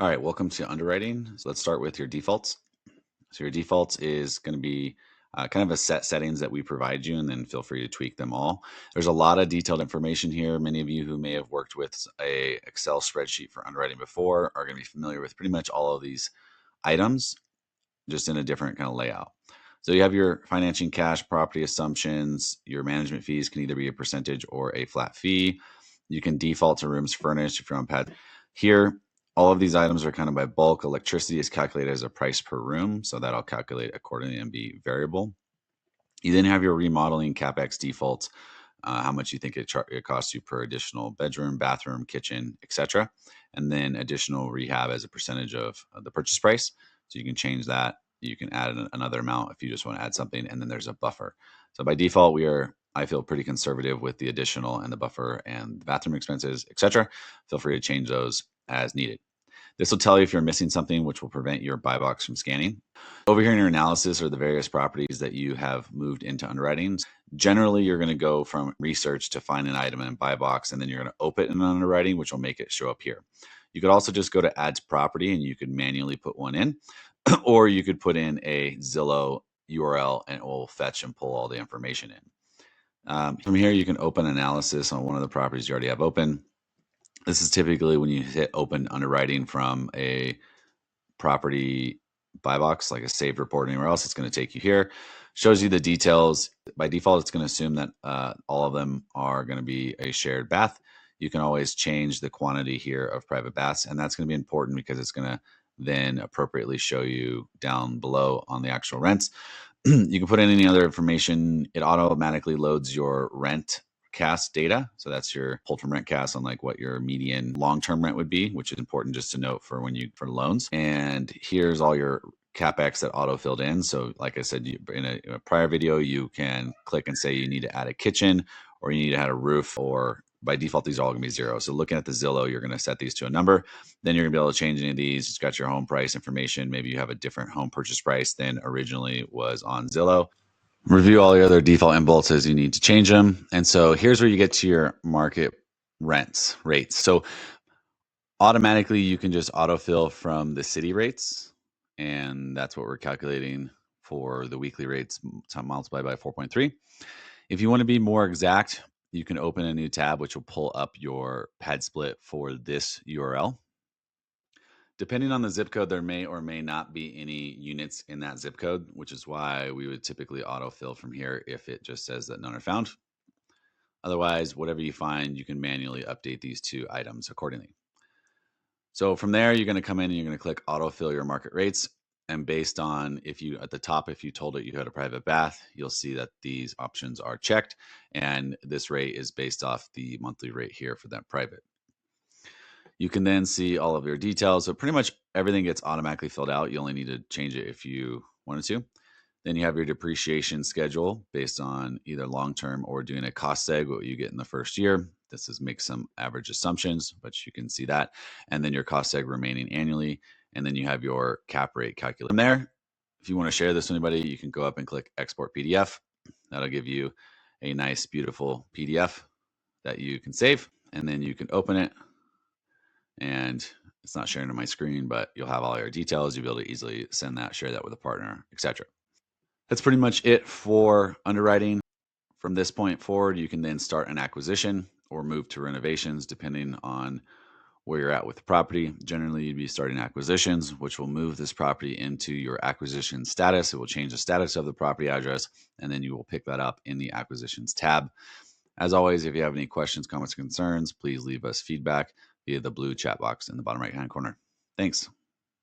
All right, welcome to underwriting. So let's start with your defaults. So your defaults is going to be kind of a set settings that we provide you, and then feel free to tweak them all. There's a lot of detailed information here. Many of you who may have worked with a Excel spreadsheet for underwriting before are going to be familiar with pretty much all of these items, just in a different kind of layout. So you have your financing cash property assumptions. Your management fees can either be a percentage or a flat fee. You can default to rooms furnished if you're on pad. Here, all of these items are kind of by bulk. Electricity is calculated as a price per room, so that'll calculate accordingly and be variable. You then have your remodeling CapEx defaults, how much you think it costs you per additional bedroom, bathroom, kitchen, etc. And then additional rehab as a percentage of the purchase price. So you can change that. You can add another amount if you just want to add something, and then there's a buffer. So by default, I feel pretty conservative with the additional and the buffer and the bathroom expenses, etc. Feel free to change those as needed. This will tell you if you're missing something, which will prevent your buy box from scanning. Over here in your analysis are the various properties that you have moved into underwriting. Generally, you're going to go from research to find an item in buy box, and then you're going to open it in underwriting, which will make it show up here. You could also just go to add to property and you could manually put one in, or you could put in a Zillow URL and it will fetch and pull all the information in. From here, you can open analysis on one of the properties you already have open. This is typically when you hit open underwriting from a property buy box, like a saved report anywhere else. It's going to take you here, shows you the details. By default, it's going to assume that all of them are going to be a shared bath. You can always change the quantity here of private baths, and that's going to be important because it's going to then appropriately show you down below on the actual rents. You can put in any other information. It automatically loads your Rentcast data. So that's your pulled from Rentcast on like what your median long-term rent would be, which is important just to note for for loans. And here's all your CapEx that auto filled in. So like I said, in a prior video, you can click and say you need to add a kitchen or you need to add a roof, or by default, these are all going to be zero. So looking at the Zillow, you're going to set these to a number. Then you're going to be able to change any of these. It's got your home price information. Maybe you have a different home purchase price than originally was on Zillow. Review all your other default inputs as you need to change them. And so here's where you get to your market rates. So automatically you can just autofill from the city rates. And that's what we're calculating for the weekly rates multiplied by 4.3. If you want to be more exact, you can open a new tab, which will pull up your pad split for this URL. Depending on the zip code, there may or may not be any units in that zip code, which is why we would typically autofill from here if it just says that none are found. Otherwise, whatever you find, you can manually update these two items accordingly. So from there, you're going to come in and you're going to click autofill your market rates. And based on if you told it you had a private bath, you'll see that these options are checked. And this rate is based off the monthly rate here for that private. You can then see all of your details. So pretty much everything gets automatically filled out. You only need to change it if you wanted to. Then you have your depreciation schedule based on either long-term or doing a cost seg, what you get in the first year. This is make some average assumptions, but you can see that. And then your cost seg remaining annually. And then you have your cap rate calculated. From there, if you want to share this with anybody, you can go up and click export PDF. That'll give you a nice, beautiful PDF that you can save. And then you can open it. And it's not sharing on my screen, but you'll have all your details. You'll be able to easily send that, share that with a partner, etc. That's pretty much it for underwriting. From this point forward, you can then start an acquisition or move to renovations depending on where you're at with the property. Generally, you'd be starting acquisitions, which will move this property into your acquisition status. It will change the status of the property address, and then you will pick that up in the acquisitions tab. As always, if you have any questions, comments, or concerns, please leave us feedback via the blue chat box in the bottom right-hand corner. Thanks.